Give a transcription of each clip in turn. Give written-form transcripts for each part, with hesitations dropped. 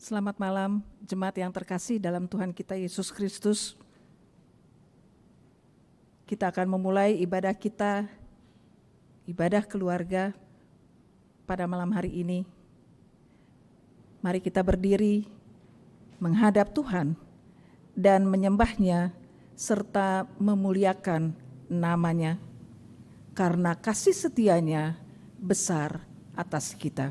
Selamat malam, jemaat yang terkasih dalam Tuhan kita Yesus Kristus. Kita akan memulai ibadah kita, ibadah keluarga pada malam hari ini. Mari kita berdiri, menghadap Tuhan dan menyembah-Nya serta memuliakan nama-Nya, karena kasih setia-Nya besar atas kita.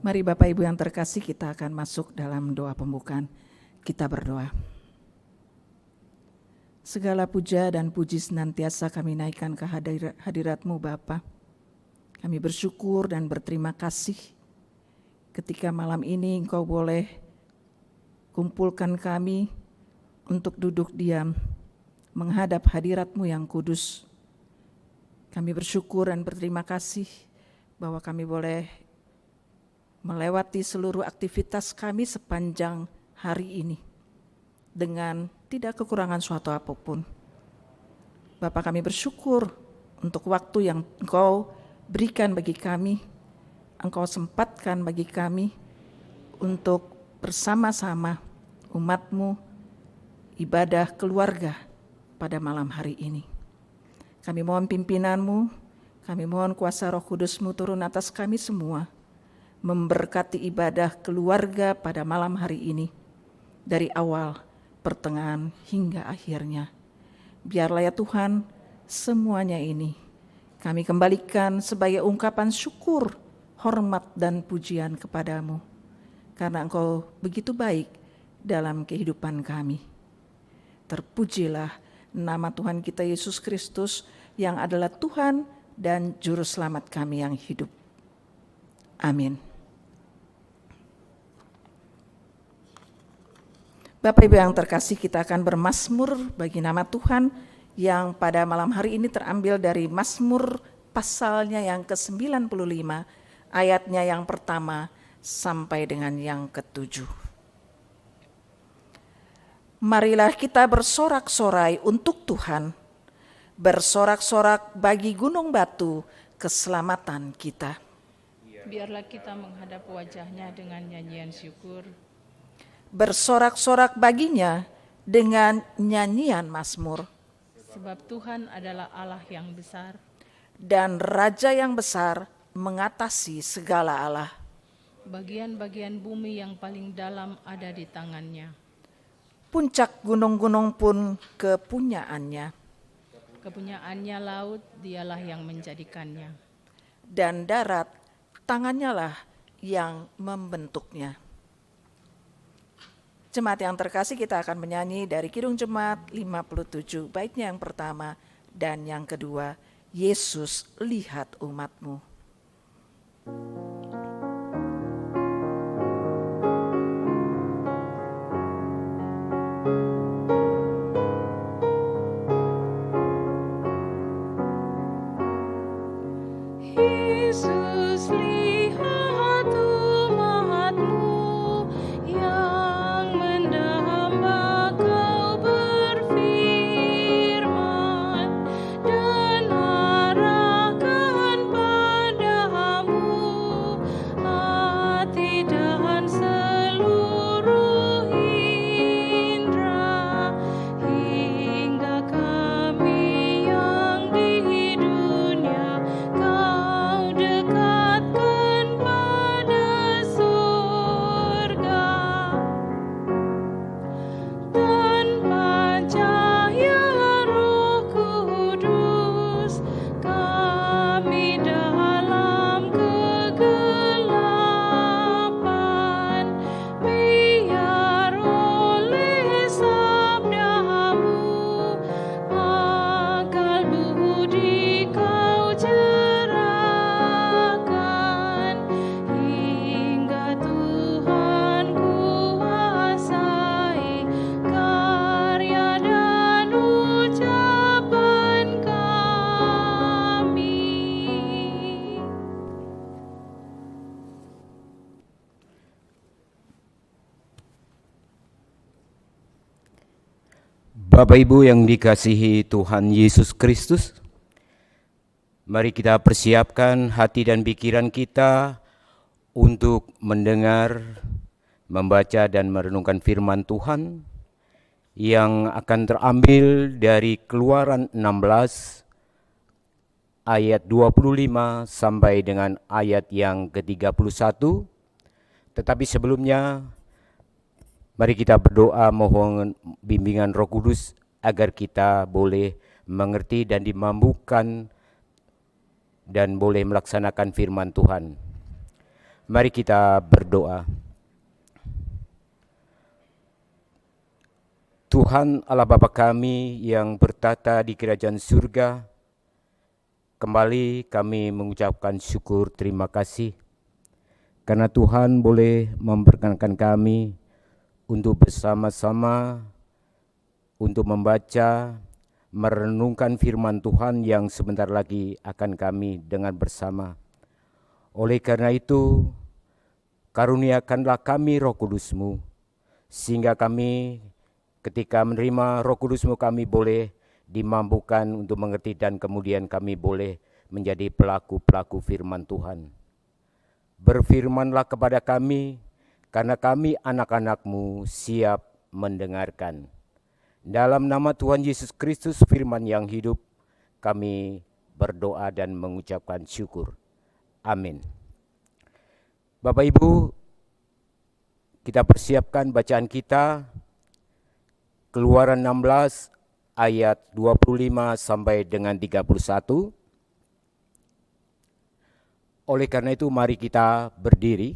Mari Bapak Ibu yang terkasih, kita akan masuk dalam doa pembukaan. Kita berdoa. Segala puja dan puji senantiasa kami naikkan ke hadirat-Mu Bapa. Kami bersyukur dan berterima kasih ketika malam ini Engkau boleh kumpulkan kami untuk duduk diam menghadap hadirat-Mu yang kudus. Kami bersyukur dan berterima kasih bahwa kami boleh melewati seluruh aktivitas kami sepanjang hari ini dengan tidak kekurangan suatu apapun. Bapa, kami bersyukur untuk waktu yang Engkau berikan bagi kami, Engkau sempatkan bagi kami untuk bersama-sama umat-Mu ibadah keluarga pada malam hari ini. Kami mohon pimpinan-Mu, kami mohon kuasa Roh Kudus-Mu turun atas kami semua, memberkati ibadah keluarga pada malam hari ini, dari awal, pertengahan, hingga akhirnya. Biarlah ya Tuhan, semuanya ini kami kembalikan sebagai ungkapan syukur, hormat dan pujian kepadamu, karena Engkau begitu baik dalam kehidupan kami. Terpujilah nama Tuhan kita Yesus Kristus yang adalah Tuhan dan Juru Selamat kami yang hidup. Amin. Bapak Ibu yang terkasih, kita akan bermazmur bagi nama Tuhan yang pada malam hari ini terambil dari Mazmur pasalnya yang ke-95, ayatnya yang pertama sampai dengan yang ke-7. Marilah kita bersorak-sorai untuk Tuhan, bersorak-sorak bagi gunung batu keselamatan kita. Biarlah kita menghadap wajah-Nya dengan nyanyian syukur, bersorak-sorak baginya dengan nyanyian mazmur. sebab Tuhan adalah Allah yang besar dan Raja yang besar mengatasi segala Allah. Bagian-bagian bumi yang paling dalam ada di tangannya. Puncak gunung-gunung pun kepunyaannya. Kepunyaannya laut, dialah yang menjadikannya. Dan darat, tangannya lah yang membentuknya. Jemaat yang terkasih, kita akan menyanyi dari Kidung Jemaat 57, baitnya yang pertama dan yang kedua, Yesus lihat umatmu. Yesus lihat umatmu yang mendamba kau berfirman dan arahkan padamu hati dan seluruh indera hingga kami yang di dunia kau dekatkan pada surga. Tanpa cahaya Roh Kudus kami dalam kegelapan, biar oleh sabdamu akal budi kau cerahkan hingga Tuhan kuasai karya dan ucapan kami. Bapak Ibu yang dikasihi Tuhan Yesus Kristus, mari kita persiapkan hati dan pikiran kita untuk mendengar, membaca dan merenungkan firman Tuhan yang akan terambil dari Keluaran 16 ayat 25 sampai dengan ayat yang ke-31. Tetapi sebelumnya, mari kita berdoa mohon bimbingan Roh Kudus agar kita boleh mengerti dan dimampukan dan boleh melaksanakan firman Tuhan. Mari kita berdoa. Tuhan Allah Bapa kami yang bertata di kerajaan surga, kembali kami mengucapkan syukur terima kasih karena Tuhan boleh memberkankan kami untuk bersama-sama untuk membaca, merenungkan firman Tuhan yang sebentar lagi akan kami dengar bersama. Oleh karena itu, karuniakanlah kami Roh Kudus-Mu, sehingga kami ketika menerima Roh Kudus-Mu kami boleh dimampukan untuk mengerti dan kemudian kami boleh menjadi pelaku-pelaku firman Tuhan. Berfirmanlah kepada kami, karena kami anak-anak-Mu siap mendengarkan. Dalam nama Tuhan Yesus Kristus firman yang hidup, kami berdoa dan mengucapkan syukur. Amin. Bapak Ibu, kita persiapkan bacaan kita, Keluaran 16 ayat 25 sampai dengan 31. Oleh karena itu mari kita berdiri.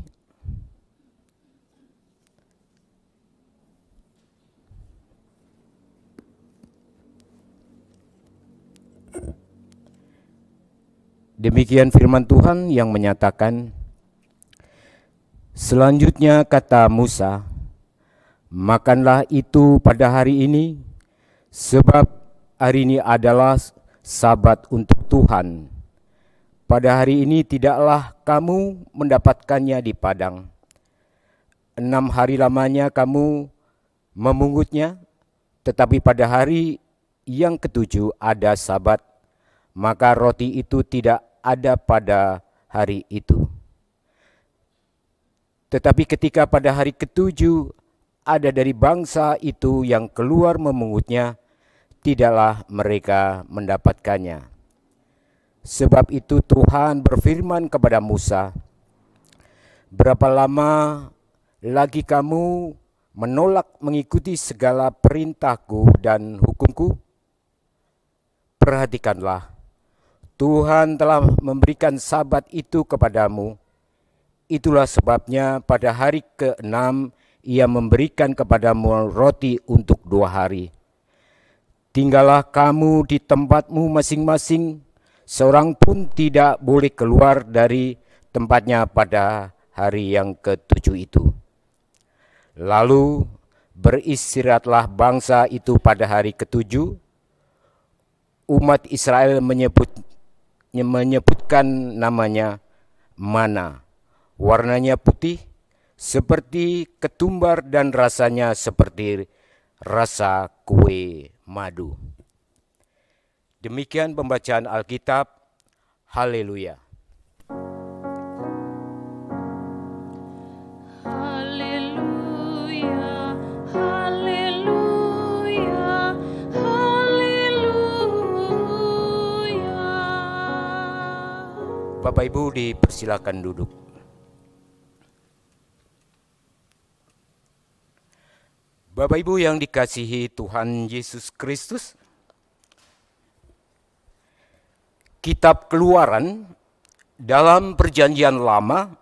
Demikian firman Tuhan yang menyatakan, selanjutnya kata Musa, makanlah itu pada hari ini, sebab hari ini adalah Sabat untuk Tuhan. Pada hari ini tidaklah kamu mendapatkannya di padang. 6 hari lamanya kamu memungutnya, tetapi pada hari yang ke-7 ada Sabat, maka roti itu tidak ada pada hari itu. Tetapi ketika pada hari ke-7 ada dari bangsa itu yang keluar memungutnya, tidaklah mereka mendapatkannya. Sebab itu Tuhan berfirman kepada Musa, Berapa lama lagi kamu menolak mengikuti segala perintahku dan hukumku? Perhatikanlah, Tuhan telah memberikan Sabat itu kepadamu. Itulah sebabnya pada hari ke-6 Ia memberikan kepadamu roti untuk 2 hari. Tinggallah kamu di tempatmu masing-masing, seorang pun tidak boleh keluar dari tempatnya pada hari yang ke-7 itu. Lalu beristirahatlah bangsa itu pada hari ke-7. Umat Israel menyebutkan namanya mana. Warnanya putih seperti ketumbar dan rasanya seperti rasa kue madu. Demikian pembacaan Alkitab. Haleluya. Haleluya, haleluya, haleluya. Bapak Ibu dipersilakan duduk. Bapak Ibu yang dikasihi Tuhan Yesus Kristus, Kitab Keluaran dalam Perjanjian Lama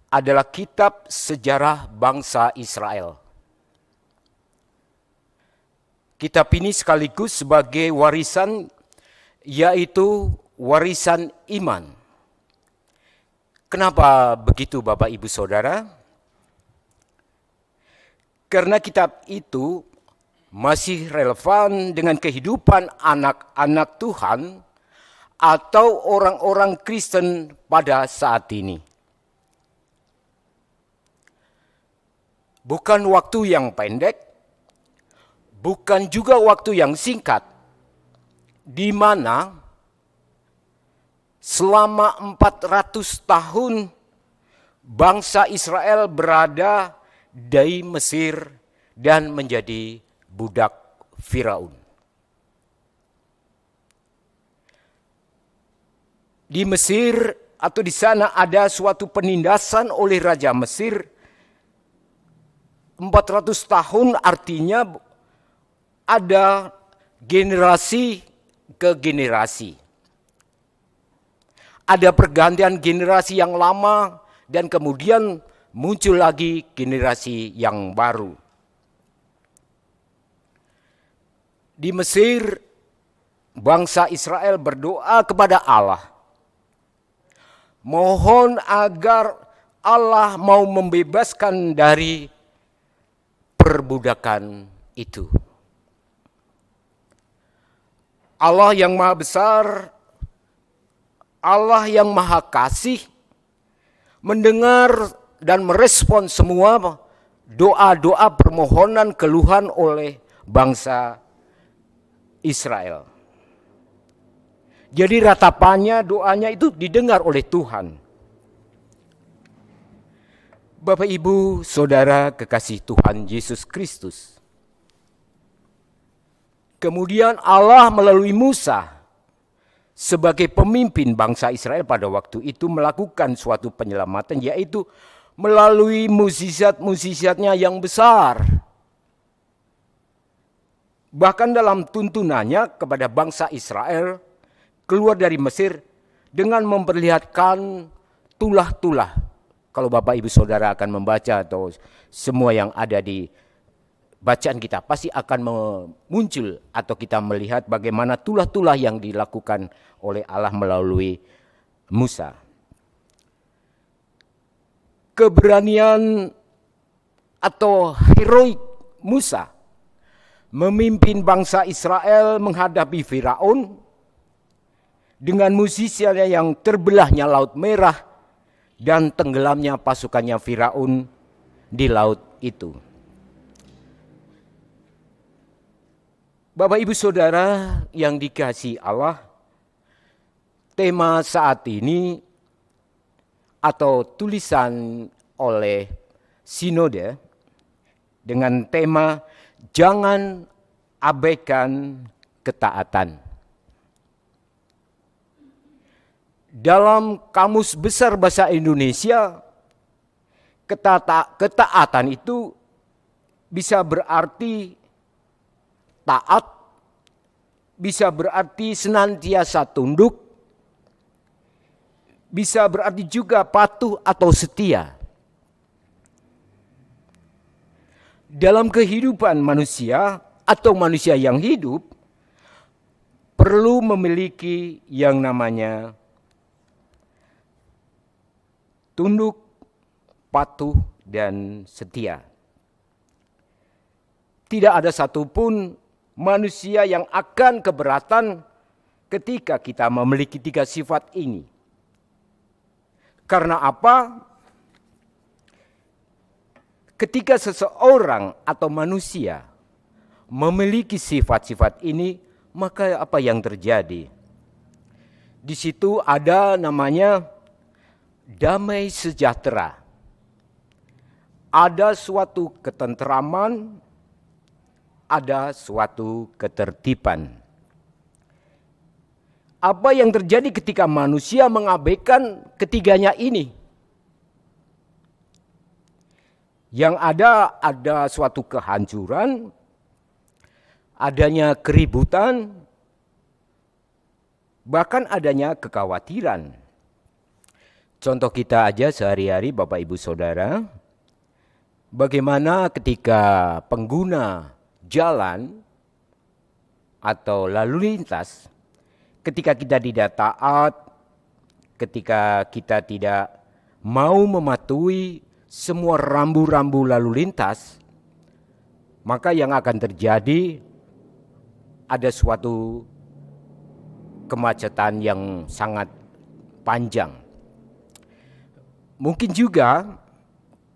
adalah kitab sejarah bangsa Israel. Kitab ini sekaligus sebagai warisan, yaitu warisan iman. Kenapa begitu Bapak Ibu Saudara? Karena kitab itu masih relevan dengan kehidupan anak-anak Tuhan atau orang-orang Kristen pada saat ini. Bukan waktu yang pendek, bukan juga waktu yang singkat, di mana selama 400 tahun bangsa Israel berada dari Mesir dan menjadi budak Firaun. Di Mesir atau di sana ada suatu penindasan oleh Raja Mesir. 400 tahun artinya ada generasi ke generasi. Ada pergantian generasi yang lama dan kemudian muncul lagi generasi yang baru. Di Mesir, bangsa Israel berdoa kepada Allah. Mohon agar Allah mau membebaskan dari perbudakan itu. Allah yang Maha Besar, Allah yang Maha Kasih, mendengar dan merespon semua doa-doa permohonan keluhan oleh bangsa Israel. Jadi ratapannya, doanya itu didengar oleh Tuhan. Bapak Ibu, Saudara kekasih Tuhan Yesus Kristus. Kemudian Allah melalui Musa sebagai pemimpin bangsa Israel pada waktu itu melakukan suatu penyelamatan, yaitu melalui mukjizat-mukjizatnya yang besar. Bahkan dalam tuntunannya kepada bangsa Israel keluar dari Mesir dengan memperlihatkan tulah-tulah. Kalau Bapak Ibu Saudara akan membaca atau semua yang ada di bacaan kita pasti akan muncul atau kita melihat bagaimana tulah-tulah yang dilakukan oleh Allah melalui Musa. Keberanian atau heroik Musa memimpin bangsa Israel menghadapi Firaun dengan mukjizatnya yang terbelahnya Laut Merah dan tenggelamnya pasukannya Firaun di laut itu. Bapak Ibu Saudara yang dikasihi Allah, tema saat ini atau tulisan oleh Sinode dengan tema jangan abaikan ketaatan. Dalam Kamus Besar Bahasa Indonesia ketaatan itu bisa berarti taat, bisa berarti senantiasa tunduk, bisa berarti juga patuh atau setia. Dalam kehidupan manusia atau manusia yang hidup, perlu memiliki yang namanya tunduk, patuh, dan setia. Tidak ada satupun manusia yang akan keberatan ketika kita memiliki 3 sifat ini. Karena apa? Ketika seseorang atau manusia memiliki sifat-sifat ini, maka apa yang terjadi? Di situ ada namanya damai sejahtera. Ada suatu ketentraman, ada suatu ketertiban. Apa yang terjadi ketika manusia mengabaikan ketiganya ini? Yang ada suatu kehancuran, adanya keributan, bahkan adanya kekhawatiran. Contoh kita aja sehari-hari Bapak Ibu Saudara, bagaimana ketika pengguna jalan atau lalu lintas, ketika kita tidak taat, ketika kita tidak mau mematuhi semua rambu-rambu lalu lintas, maka yang akan terjadi ada suatu kemacetan yang sangat panjang. Mungkin juga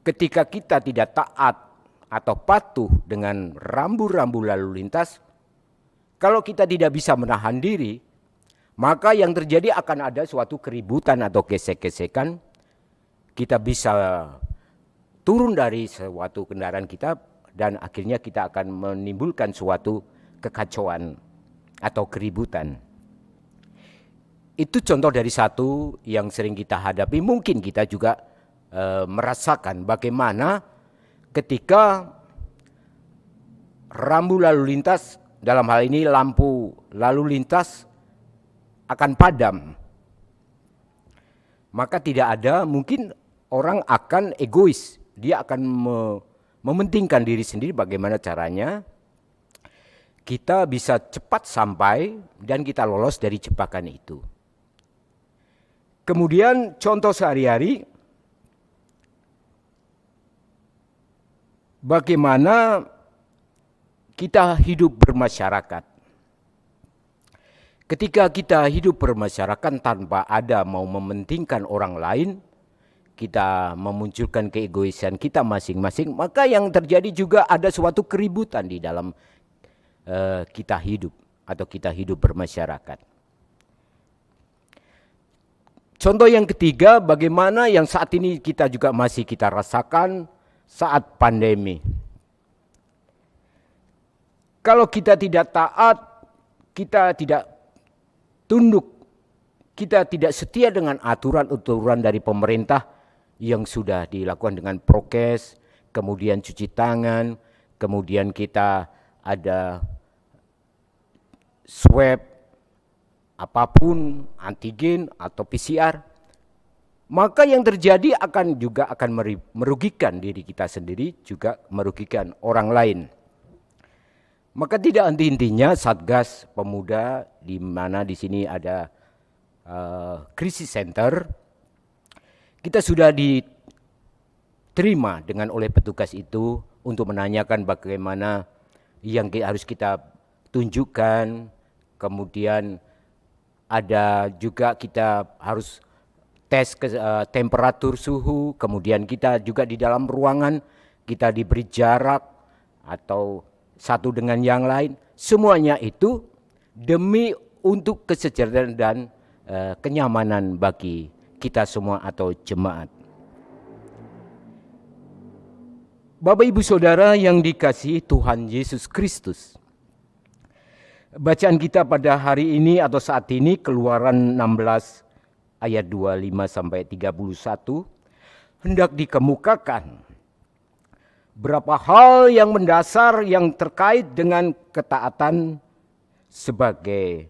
ketika kita tidak taat atau patuh dengan rambu-rambu lalu lintas, kalau kita tidak bisa menahan diri, maka yang terjadi akan ada suatu keributan atau gesek-gesekan. Kita bisa turun dari suatu kendaraan kita dan akhirnya kita akan menimbulkan suatu kekacauan atau keributan. Itu contoh dari satu yang sering kita hadapi. Mungkin kita juga merasakan bagaimana ketika rambu lalu lintas, dalam hal ini lampu lalu lintas akan padam. Maka tidak ada, mungkin orang akan egois. Dia akan mementingkan diri sendiri bagaimana caranya kita bisa cepat sampai dan kita lolos dari jebakan itu. Kemudian contoh sehari-hari, bagaimana kita hidup bermasyarakat. Ketika kita hidup bermasyarakat tanpa ada mau mementingkan orang lain, kita memunculkan keegoisan kita masing-masing, maka yang terjadi juga ada suatu keributan di dalam kita hidup atau kita hidup bermasyarakat. Contoh yang ketiga, bagaimana yang saat ini kita juga masih kita rasakan saat pandemi. Kalau kita tidak taat, kita tidak tunduk, kita tidak setia dengan aturan-aturan dari pemerintah yang sudah dilakukan dengan prokes, kemudian cuci tangan, kemudian kita ada swab, apapun, antigen atau PCR, maka yang terjadi akan merugikan diri kita sendiri, juga merugikan orang lain. Maka tidak henti-hentinya Satgas Pemuda, di mana di sini ada krisis center, kita sudah diterima oleh petugas itu untuk menanyakan bagaimana yang harus kita tunjukkan. Kemudian ada juga kita harus tes temperatur suhu, kemudian kita juga di dalam ruangan kita diberi jarak atau satu dengan yang lain. Semuanya itu demi untuk kesejahteraan dan kenyamanan bagi kita semua atau jemaat. Bapak Ibu Saudara yang dikasihi Tuhan Yesus Kristus, bacaan kita pada hari ini atau saat ini Keluaran 16 ayat 25 sampai 31. hendak dikemukakan berapa hal yang mendasar yang terkait dengan ketaatan sebagai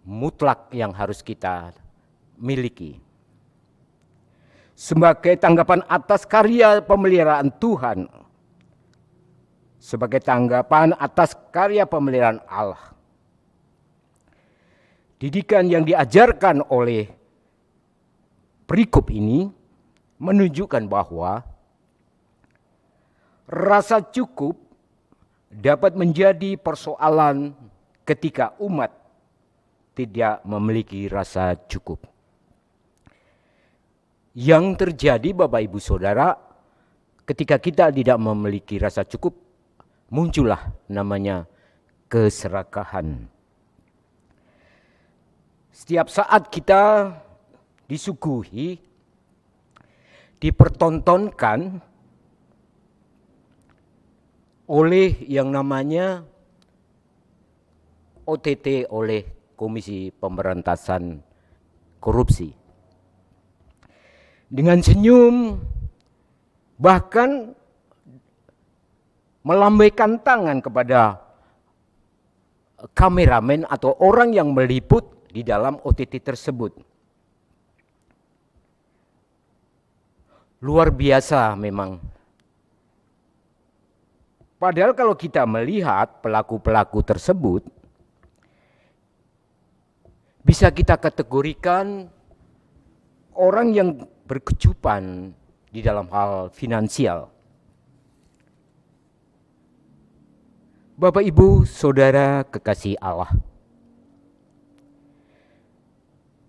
mutlak yang harus kita miliki. Sebagai tanggapan atas karya pemeliharaan Tuhan, sebagai tanggapan atas karya pemeliharaan Allah. Didikan yang diajarkan oleh perikop ini menunjukkan bahwa rasa cukup dapat menjadi persoalan ketika umat tidak memiliki rasa cukup. Yang terjadi Bapak Ibu Saudara, ketika kita tidak memiliki rasa cukup, muncullah namanya keserakahan. Setiap saat kita disuguhi, dipertontonkan oleh yang namanya OTT, oleh Komisi Pemberantasan Korupsi. Dengan senyum, bahkan melambaikan tangan kepada kameramen atau orang yang meliput di dalam OTT tersebut. Luar biasa memang. Padahal kalau kita melihat pelaku-pelaku tersebut, bisa kita kategorikan orang yang berkecupan di dalam hal finansial. Bapak, Ibu, Saudara kekasih Allah.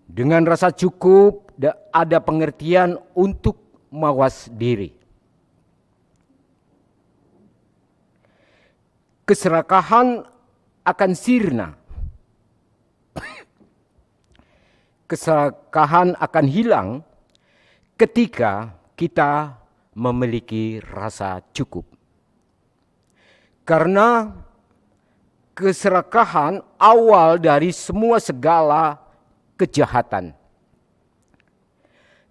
Dengan rasa cukup ada pengertian untuk mawas diri. Keserakahan akan sirna. Keserakahan akan hilang ketika kita memiliki rasa cukup. Karena keserakahan awal dari semua segala kejahatan.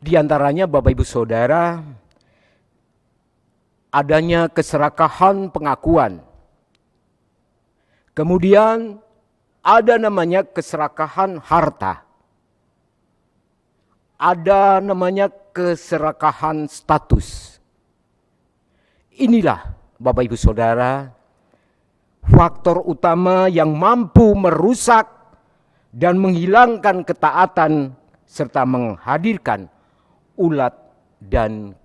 Di antaranya Bapak Ibu Saudara, adanya keserakahan pengakuan. Kemudian ada namanya keserakahan harta. Ada namanya keserakahan status. Inilah Bapak Ibu Saudara, faktor utama yang mampu merusak dan menghilangkan ketaatan serta menghadirkan ulat dan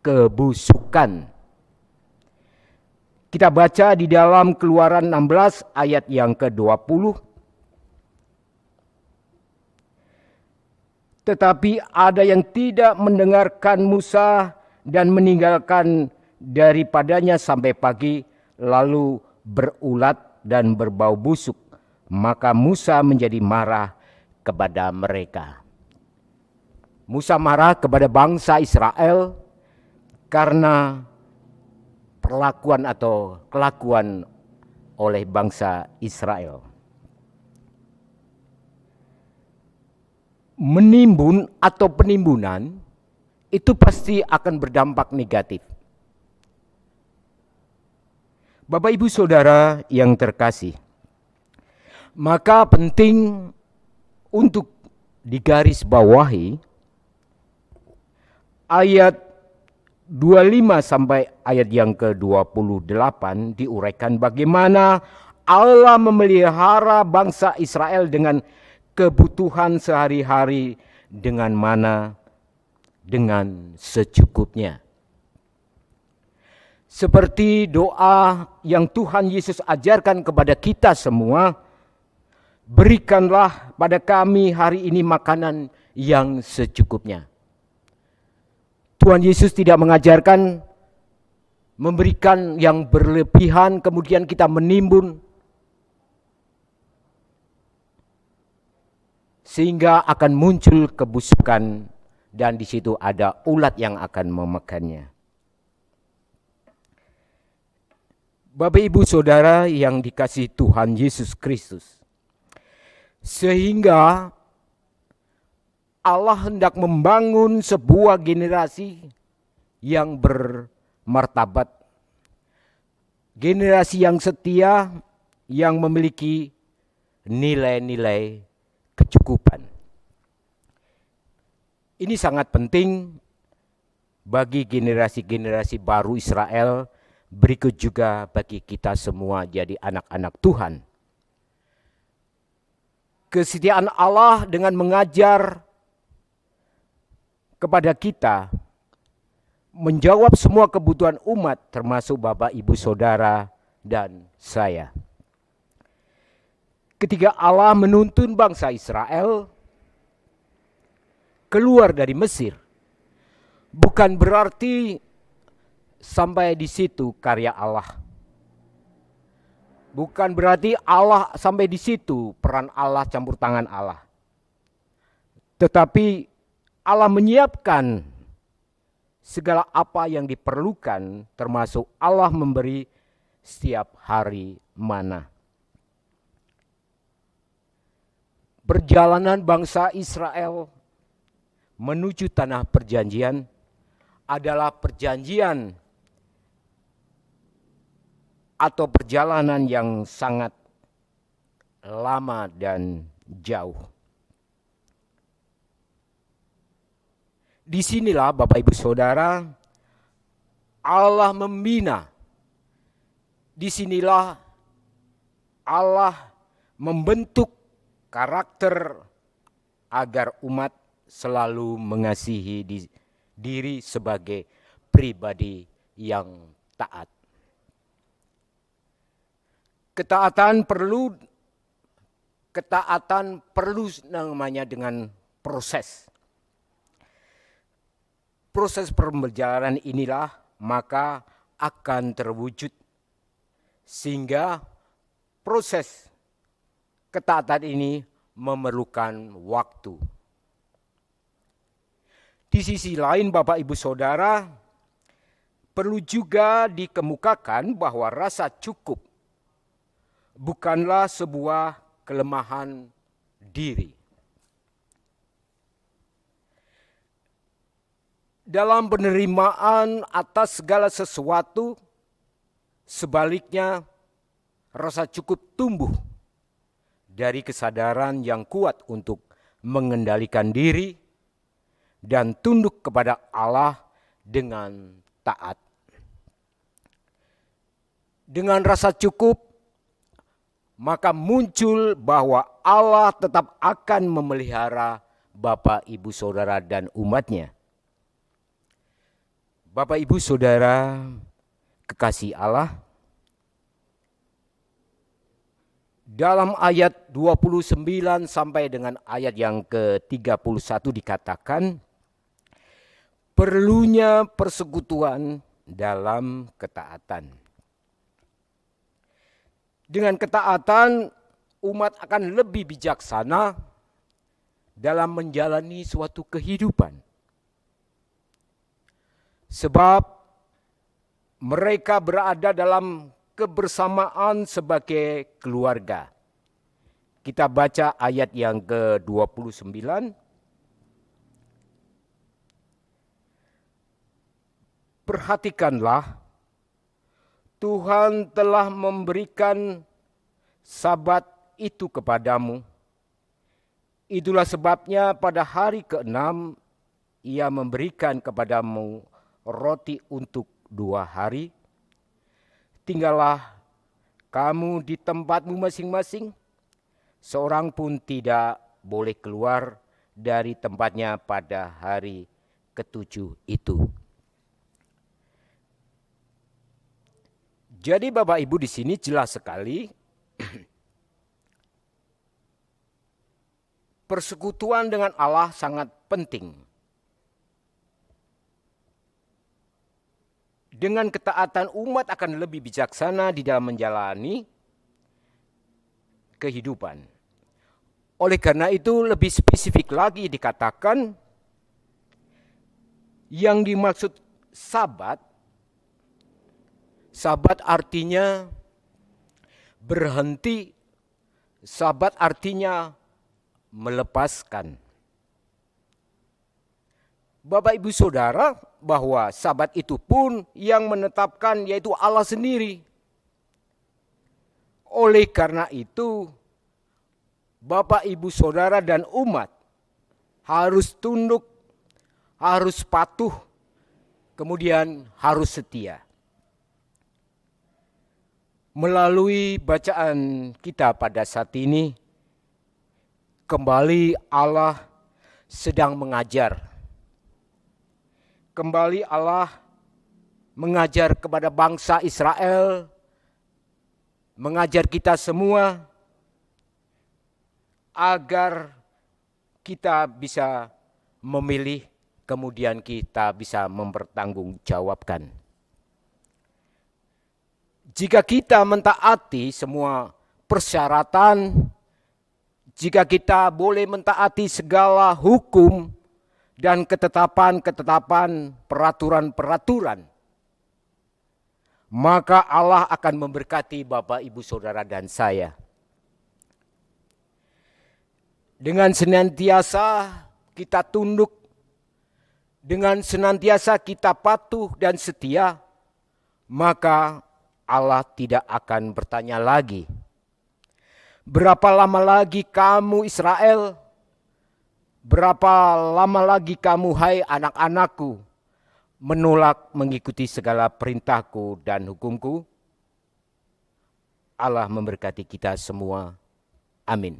kebusukan. Kita baca di dalam Keluaran 16 ayat yang ke-20. Tetapi ada yang tidak mendengarkan Musa dan meninggalkan daripadanya sampai pagi, lalu berulat dan berbau busuk. Maka Musa menjadi marah kepada mereka. Musa marah kepada bangsa Israel karena perlakuan atau kelakuan oleh bangsa Israel. Menimbun atau penimbunan itu pasti akan berdampak negatif. Bapak Ibu Saudara yang terkasih, maka penting untuk digarisbawahi ayat 25 sampai ayat yang ke-28 diuraikan bagaimana Allah memelihara bangsa Israel dengan kebutuhan sehari-hari dengan mana? Dengan secukupnya. Seperti doa yang Tuhan Yesus ajarkan kepada kita semua, berikanlah pada kami hari ini makanan yang secukupnya. Tuhan Yesus tidak mengajarkan memberikan yang berlebihan kemudian kita menimbun sehingga akan muncul kebusukan dan di situ ada ulat yang akan memakannya. Bapak Ibu Saudara yang dikasihi Tuhan Yesus Kristus, sehingga Allah hendak membangun sebuah generasi yang bermartabat, generasi yang setia, yang memiliki nilai-nilai kecukupan. Ini sangat penting bagi generasi-generasi baru Israel, berikut juga bagi kita semua jadi anak-anak Tuhan. Kesetiaan Allah dengan mengajar kepada kita menjawab semua kebutuhan umat, termasuk Bapak, Ibu, Saudara, dan saya. Ketika Allah menuntun bangsa Israel keluar dari Mesir, bukan berarti sampai di situ karya Allah. Bukan berarti Allah sampai di situ peran Allah, campur tangan Allah. Tetapi Allah menyiapkan segala apa yang diperlukan, termasuk Allah memberi setiap hari mana. Perjalanan bangsa Israel menuju tanah perjanjian adalah perjanjian atau perjalanan yang sangat lama dan jauh. Disinilah Bapak Ibu Saudara, Allah membina. Disinilah Allah membentuk karakter agar umat selalu mengasihi diri sebagai pribadi yang taat. Ketaatan perlu namanya dengan proses. Proses perjalanan inilah maka akan terwujud, sehingga proses ketaatan ini memerlukan waktu. Di sisi lain Bapak Ibu Saudara, perlu juga dikemukakan bahwa rasa cukup bukanlah sebuah kelemahan diri. Dalam penerimaan atas segala sesuatu, sebaliknya rasa cukup tumbuh dari kesadaran yang kuat untuk mengendalikan diri dan tunduk kepada Allah dengan taat. Dengan rasa cukup, maka muncul bahwa Allah tetap akan memelihara Bapak, Ibu, Saudara, dan umatnya. Bapak, Ibu, Saudara, kekasih Allah, dalam ayat 29 sampai dengan ayat yang ke-31 dikatakan, perlunya persekutuan dalam ketaatan. Dengan ketaatan, umat akan lebih bijaksana dalam menjalani suatu kehidupan. Sebab mereka berada dalam kebersamaan sebagai keluarga. Kita baca ayat yang ke-29. Perhatikanlah, Tuhan telah memberikan Sabat itu kepadamu. Itulah sebabnya pada hari ke-6 Ia memberikan kepadamu roti untuk 2 hari. Tinggallah kamu di tempatmu masing-masing. Seorang pun tidak boleh keluar dari tempatnya pada hari ke-7 itu. Jadi Bapak Ibu di sini jelas sekali persekutuan dengan Allah sangat penting. Dengan ketaatan umat akan lebih bijaksana di dalam menjalani kehidupan. Oleh karena itu lebih spesifik lagi dikatakan yang dimaksud Sabat. Sabat artinya berhenti. Sabat artinya melepaskan. Bapak Ibu Saudara, bahwa Sabat itu pun yang menetapkan yaitu Allah sendiri. Oleh karena itu, Bapak Ibu Saudara dan umat harus tunduk, harus patuh, kemudian harus setia. Melalui bacaan kita pada saat ini, kembali Allah sedang mengajar. Kembali Allah mengajar kepada bangsa Israel, mengajar kita semua agar kita bisa memilih, kemudian kita bisa mempertanggungjawabkan. Jika kita mentaati semua persyaratan, jika kita boleh mentaati segala hukum dan ketetapan-ketetapan, peraturan-peraturan, maka Allah akan memberkati Bapak, Ibu, Saudara, dan saya. Dengan senantiasa kita tunduk, dengan senantiasa kita patuh dan setia, maka Allah tidak akan bertanya lagi, berapa lama lagi kamu Israel? Berapa lama lagi kamu hai anak-anakku menolak mengikuti segala perintahku dan hukumku? Allah memberkati kita semua. Amin.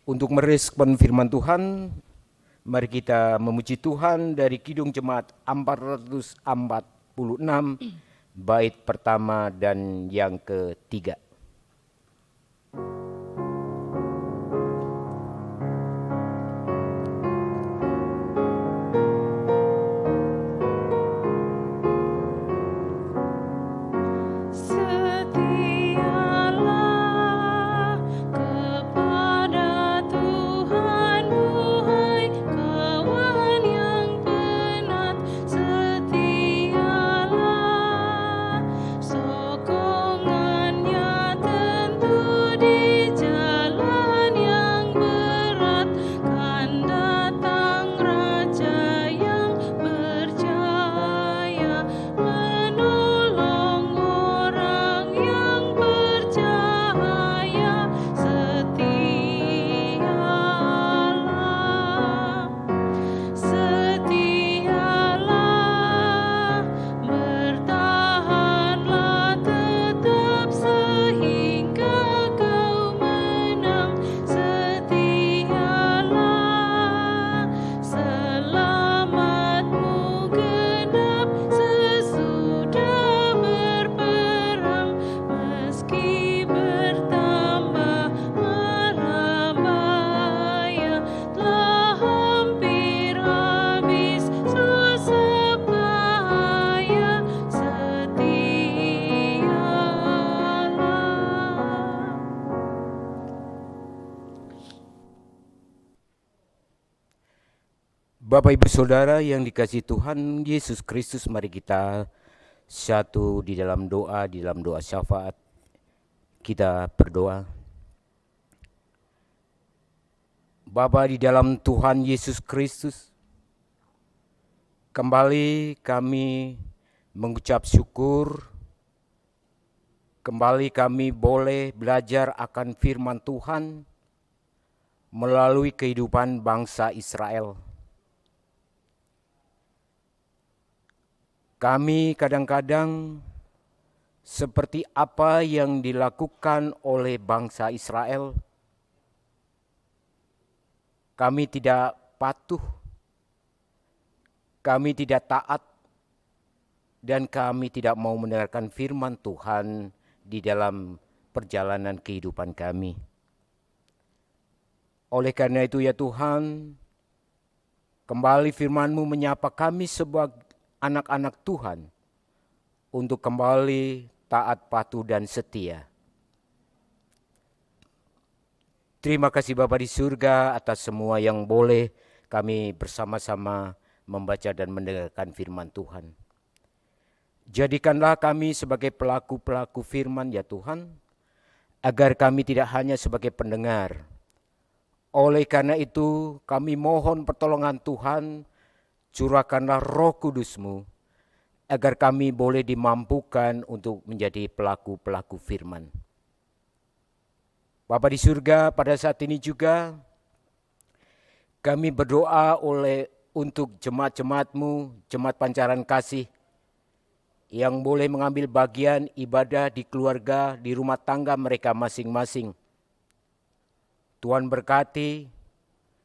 Untuk merespon firman Tuhan, mari kita memuji Tuhan dari Kidung Jemaat 446, bait pertama dan yang ketiga. Bapak Ibu Saudara yang dikasihi Tuhan Yesus Kristus, mari kita satu di dalam doa syafaat. Kita berdoa. Bapa di dalam Tuhan Yesus Kristus, kembali kami mengucap syukur, kembali kami boleh belajar akan firman Tuhan melalui kehidupan bangsa Israel. Kami kadang-kadang seperti apa yang dilakukan oleh bangsa Israel, kami tidak patuh, kami tidak taat, dan kami tidak mau mendengarkan firman Tuhan di dalam perjalanan kehidupan kami. Oleh karena itu ya Tuhan, kembali firman-Mu menyapa kami sebagai anak-anak Tuhan untuk kembali taat, patuh, dan setia. Terima kasih Bapa di surga atas semua yang boleh kami bersama-sama membaca dan mendengarkan firman Tuhan. Jadikanlah kami sebagai pelaku-pelaku firman ya Tuhan, agar kami tidak hanya sebagai pendengar. Oleh karena itu kami mohon pertolongan Tuhan, curahkanlah Roh Kudus-Mu, agar kami boleh dimampukan untuk menjadi pelaku-pelaku firman. Bapa di surga, pada saat ini juga kami berdoa untuk jemaat-jemaat-Mu, jemaat pancaran kasih, yang boleh mengambil bagian ibadah di keluarga, di rumah tangga mereka masing-masing. Tuhan berkati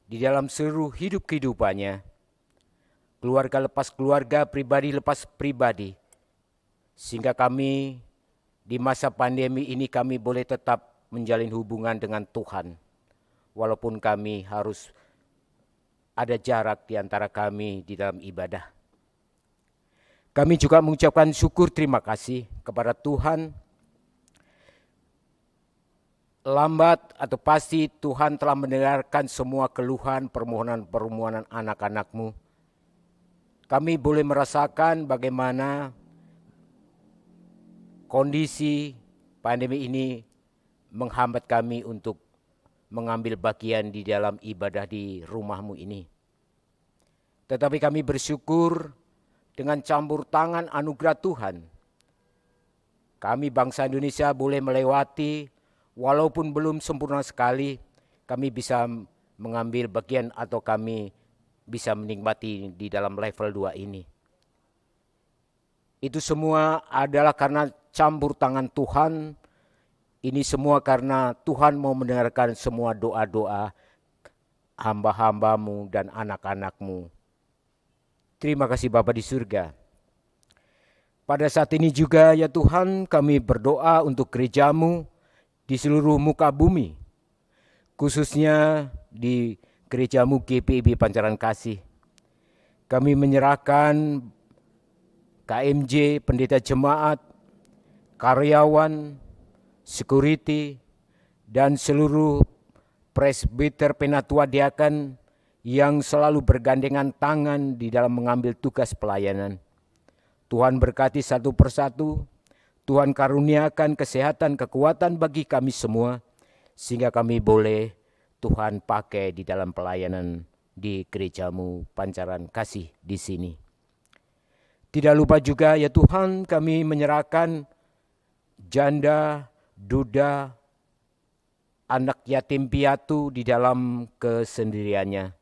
di dalam seluruh hidup kehidupannya, keluarga lepas keluarga, pribadi lepas pribadi, sehingga kami di masa pandemi ini kami boleh tetap menjalin hubungan dengan Tuhan, walaupun kami harus ada jarak di antara kami di dalam ibadah. Kami juga mengucapkan syukur terima kasih kepada Tuhan. Lambat atau pasti Tuhan telah mendengarkan semua keluhan permohonan-permohonan anak-anak-Mu. Kami boleh merasakan bagaimana kondisi pandemi ini menghambat kami untuk mengambil bagian di dalam ibadah di rumah-Mu ini. Tetapi kami bersyukur dengan campur tangan anugerah Tuhan. Kami bangsa Indonesia boleh melewati, walaupun belum sempurna sekali, kami bisa mengambil bagian atau kami bisa menikmati di dalam level 2 ini. Itu semua adalah karena campur tangan Tuhan. Ini semua karena Tuhan mau mendengarkan semua doa-doa hamba-hamba-Mu dan anak-anak-Mu. Terima kasih Bapa di surga. Pada saat ini juga ya Tuhan, kami berdoa untuk gereja-Mu di seluruh muka bumi, khususnya di gereja-Mu GPIB Pancaran Kasih. Kami menyerahkan KMJ, pendeta jemaat, karyawan, security, dan seluruh presbiter penatua diaken yang selalu bergandengan tangan di dalam mengambil tugas pelayanan. Tuhan berkati satu persatu, Tuhan karuniakan kesehatan, kekuatan bagi kami semua, sehingga kami boleh Tuhan pakai di dalam pelayanan di gereja-Mu Pancaran Kasih di sini. Tidak lupa juga ya Tuhan, kami menyerahkan janda, duda, anak yatim piatu di dalam kesendiriannya.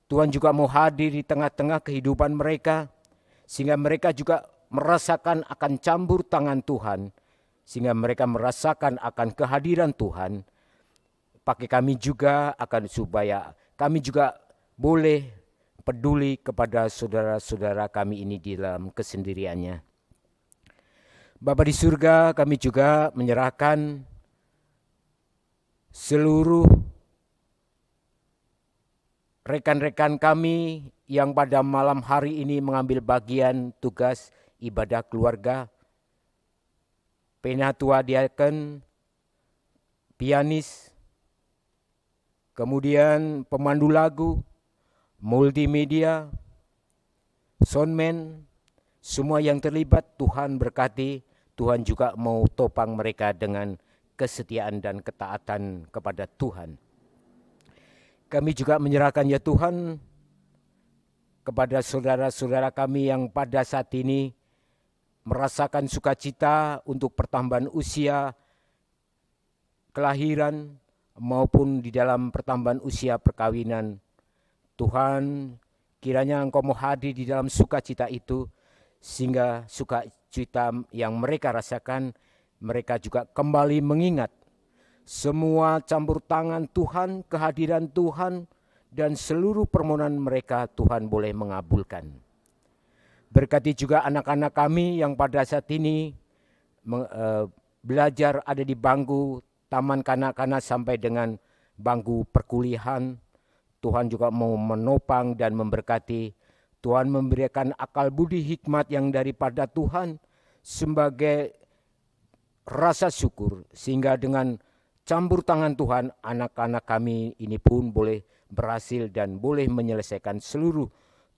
Tuhan juga mau hadir di tengah-tengah kehidupan mereka, sehingga mereka juga merasakan akan campur tangan Tuhan, sehingga mereka merasakan akan kehadiran Tuhan. Pakai kami juga akan supaya kami juga boleh peduli kepada saudara-saudara kami ini di dalam kesendiriannya. Bapa di surga, kami juga menyerahkan seluruh rekan-rekan kami yang pada malam hari ini mengambil bagian tugas ibadah keluarga, penatua diaken, pianis, kemudian pemandu lagu, multimedia, soundman, semua yang terlibat Tuhan berkati. Tuhan juga mau topang mereka dengan kesetiaan dan ketaatan kepada Tuhan. Kami juga menyerahkan ya Tuhan kepada saudara-saudara kami yang pada saat ini merasakan sukacita untuk pertambahan usia kelahiran maupun di dalam pertambahan usia perkawinan. Tuhan, kiranya Engkau mau hadir di dalam sukacita itu, sehingga sukacita yang mereka rasakan, mereka juga kembali mengingat semua campur tangan Tuhan, kehadiran Tuhan, dan seluruh permohonan mereka Tuhan boleh mengabulkan. Berkati juga anak-anak kami yang pada saat ini belajar ada di bangku taman kanak-kanak sampai dengan bangku perkuliahan. Tuhan juga mau menopang dan memberkati. Tuhan memberikan akal budi hikmat yang daripada Tuhan sebagai rasa syukur, sehingga dengan campur tangan Tuhan anak-anak kami ini pun boleh berhasil dan boleh menyelesaikan seluruh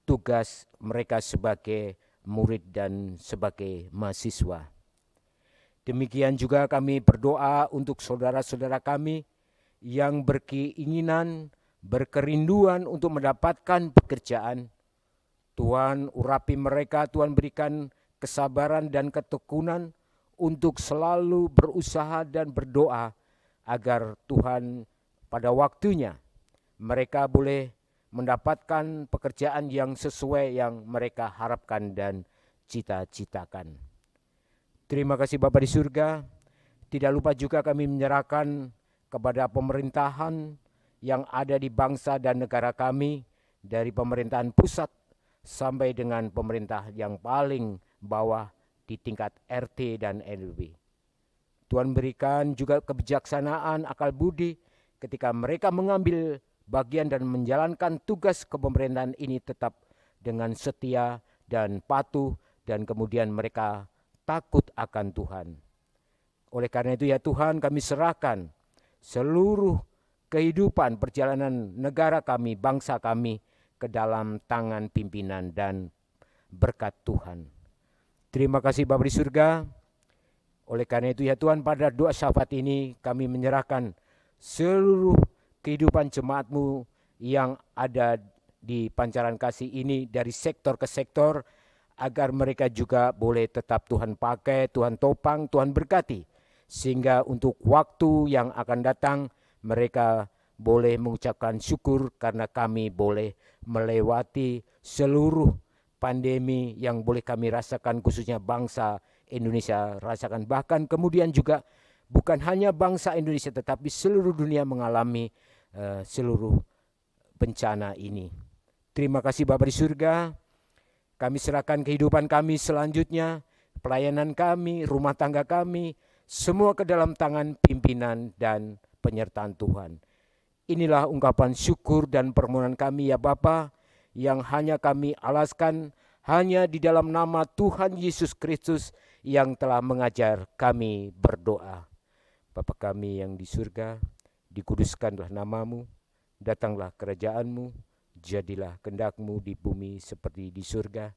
tugas mereka sebagai murid dan sebagai mahasiswa. Demikian juga kami berdoa untuk saudara-saudara kami yang berkeinginan, berkerinduan untuk mendapatkan pekerjaan. Tuhan urapi mereka, Tuhan berikan kesabaran dan ketekunan untuk selalu berusaha dan berdoa agar Tuhan pada waktunya mereka boleh mendapatkan pekerjaan yang sesuai yang mereka harapkan dan cita-citakan. Terima kasih Bapa di surga. Tidak lupa juga kami menyerahkan kepada pemerintahan yang ada di bangsa dan negara kami, dari pemerintahan pusat sampai dengan pemerintah yang paling bawah di tingkat RT dan RW. Tuhan berikan juga kebijaksanaan, akal budi ketika mereka mengambil bagian dan menjalankan tugas kepemerintahan ini tetap dengan setia dan patuh, dan kemudian mereka takut akan Tuhan. Oleh karena itu ya Tuhan, kami serahkan seluruh kehidupan perjalanan negara kami, bangsa kami ke dalam tangan pimpinan dan berkat Tuhan. Terima kasih Bapa di surga. Oleh karena itu ya Tuhan, pada doa syafaat ini kami menyerahkan seluruh kehidupan jemaat-Mu yang ada di Pancaran Kasih ini dari sektor ke sektor, agar mereka juga boleh tetap Tuhan pakai, Tuhan topang, Tuhan berkati. Sehingga untuk waktu yang akan datang mereka boleh mengucapkan syukur karena kami boleh melewati seluruh pandemi yang boleh kami rasakan, khususnya bangsa Indonesia rasakan. Bahkan kemudian juga bukan hanya bangsa Indonesia tetapi seluruh dunia mengalami seluruh bencana ini. Terima kasih Bapa di surga. Kami serahkan kehidupan kami selanjutnya, pelayanan kami, rumah tangga kami, semua ke dalam tangan pimpinan dan penyertaan Tuhan. Inilah ungkapan syukur dan permohonan kami ya Bapa, yang hanya kami alaskan hanya di dalam nama Tuhan Yesus Kristus yang telah mengajar kami berdoa. Bapa kami yang di surga, dikuduskanlah nama-Mu, datanglah kerajaan-Mu, jadilah kehendak-Mu di bumi seperti di surga.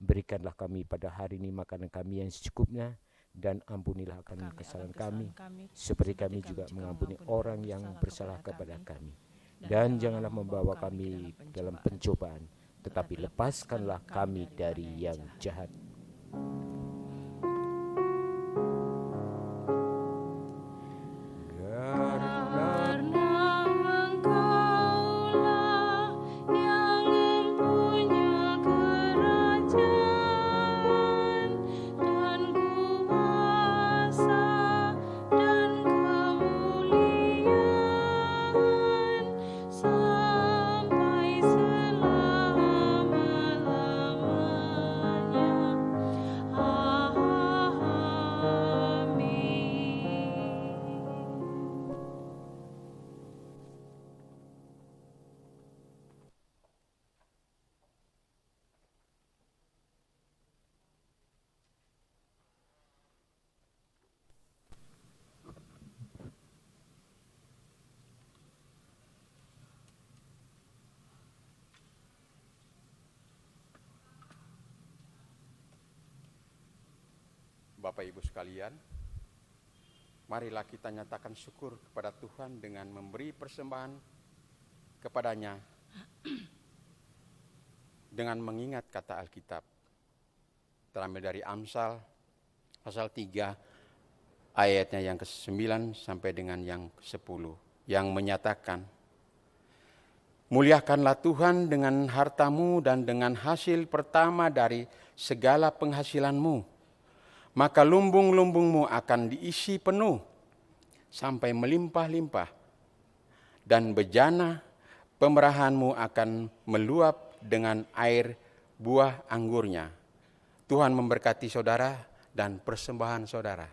Berikanlah kami pada hari ini makanan kami yang secukupnya, dan ampunilah akan kesalahan kami, seperti kami juga mengampuni orang yang bersalah kepada kami. Dan janganlah membawa kami dalam pencobaan, tetapi lepaskanlah kami dari yang jahat. Bapak Ibu sekalian, marilah kita nyatakan syukur kepada Tuhan dengan memberi persembahan kepadanya dengan mengingat kata Alkitab. Terambil dari Amsal pasal 3 ayatnya yang ke-9 sampai dengan yang ke-10 yang menyatakan, muliakanlah Tuhan dengan hartamu dan dengan hasil pertama dari segala penghasilanmu. Maka lumbung-lumbungmu akan diisi penuh sampai melimpah-limpah, dan bejana pemerahanmu akan meluap dengan air buah anggurnya. Tuhan memberkati saudara dan persembahan saudara.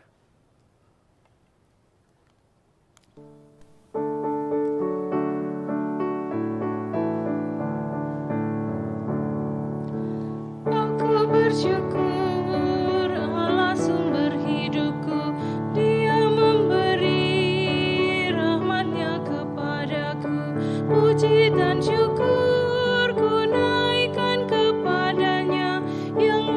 Aku bersyukur sumber hidupku, Dia memberi rahmat-Nya kepadaku. Puji dan syukur ku naikkan kepadanya yang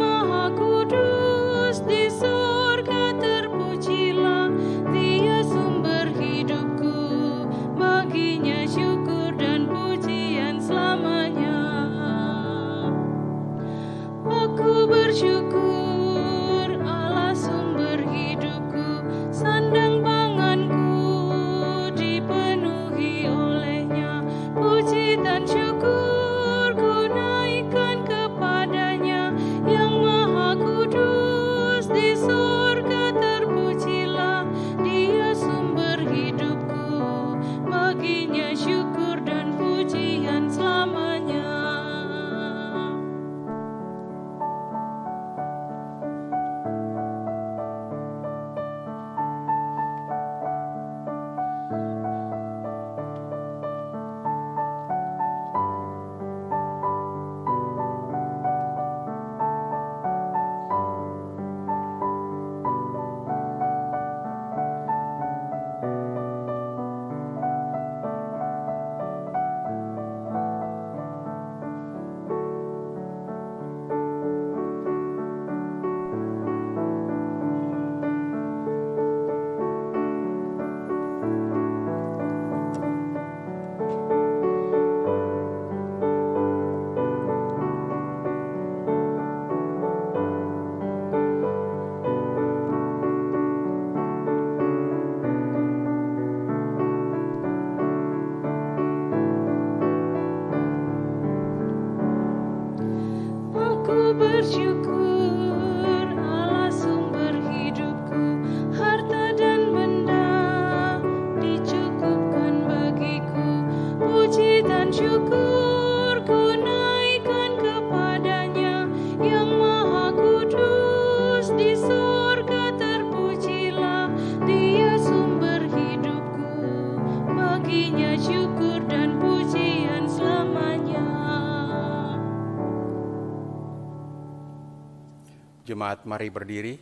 Jemaat, mari berdiri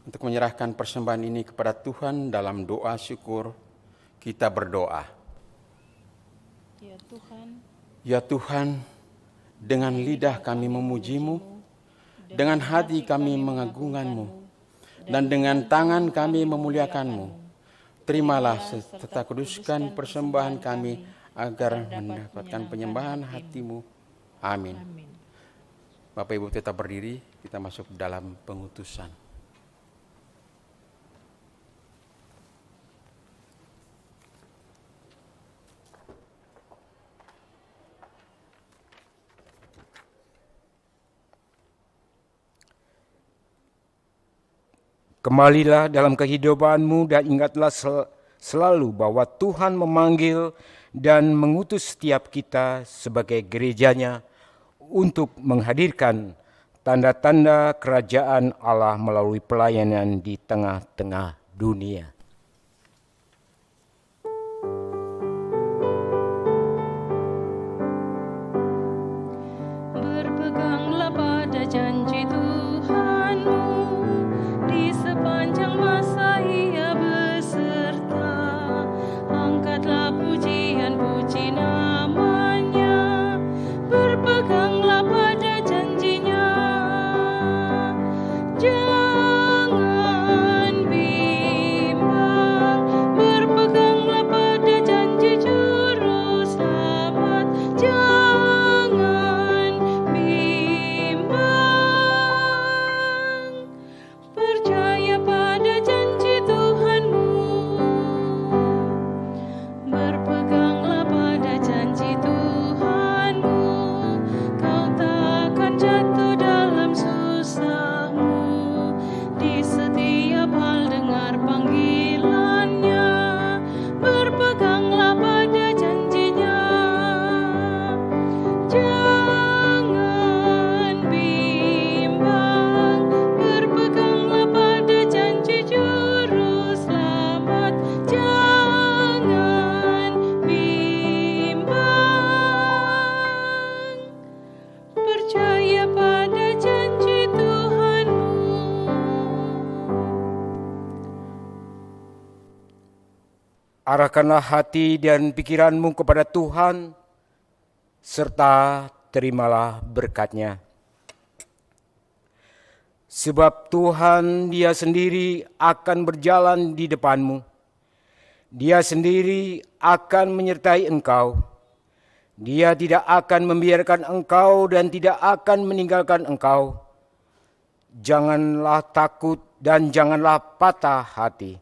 untuk menyerahkan persembahan ini kepada Tuhan. Dalam doa syukur kita berdoa. Ya Tuhan, Ya Tuhan, dengan lidah kami memuji-Mu, dengan hati kami mengagungan-Mu, dan dengan tangan kami memuliakan-Mu. Terimalah serta kuduskan persembahan kami agar mendapatkan penyembahan hati-Mu. Amin. amin. Bapak Ibu tetap berdiri, kita masuk dalam pengutusan. Kembalilah dalam kehidupanmu dan ingatlah selalu bahwa Tuhan memanggil dan mengutus setiap kita sebagai gerejanya untuk menghadirkan tanda-tanda kerajaan Allah melalui pelayanan di tengah-tengah dunia. Berpeganglah pada janji Tuhanmu, di sepanjang masa Ia beserta. Angkatlah pujian puji nama-Nya, berpeganglah pada janji-Nya. Jangan bimbang, berpeganglah pada janji Juru Selamat. Jangan bimbang, percaya pada janji Tuhanmu. Berpeganglah pada janji Tuhanmu, kau takkan jatuh dalam susahmu. Di setiap hal dengar panggilan-Nya, berpeganglah pada janji-Nya. Jangan bimbang, berpeganglah pada janji Juru Selamat. Jangan bimbang, percaya pada janji Tuhanmu. Arahkanlah hati dan pikiranmu kepada Tuhan, serta terimalah berkat-Nya. Sebab Tuhan Dia sendiri akan berjalan di depanmu. Dia sendiri akan menyertai engkau. Dia tidak akan membiarkan engkau dan tidak akan meninggalkan engkau. Janganlah takut dan janganlah patah hati.